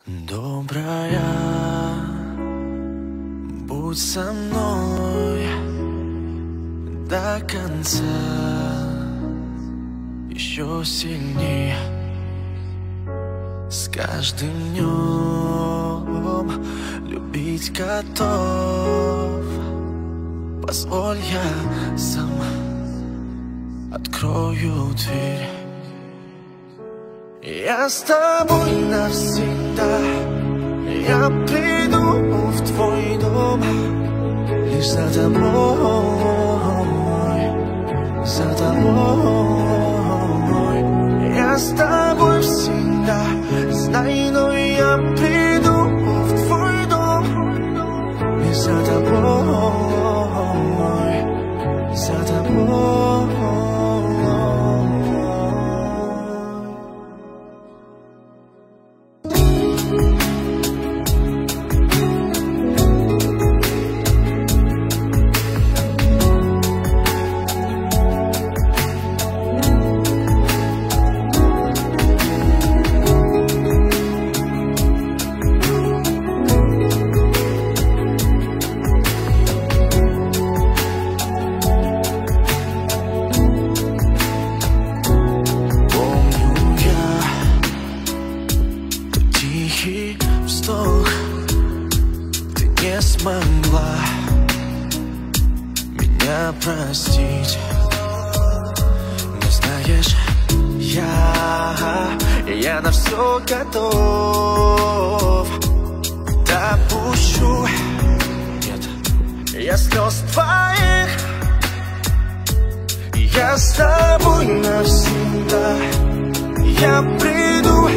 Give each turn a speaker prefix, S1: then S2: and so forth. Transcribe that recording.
S1: Добрая, будь со мной до конца, еще сильнее. С каждым днем любить готов. Позволь, я сам открою дверь. Я с тобой навсегда. Я приду в твой дом лишь за тобой, за тобой. Я с тобой всегда, знай, но я приду в твой дом лишь за тобой, за тобой. Тихий вздох, ты не смогла меня простить. Но знаешь, я на все готов. Допущу, нет, я слез твоих. Я с тобой навсегда. Я приду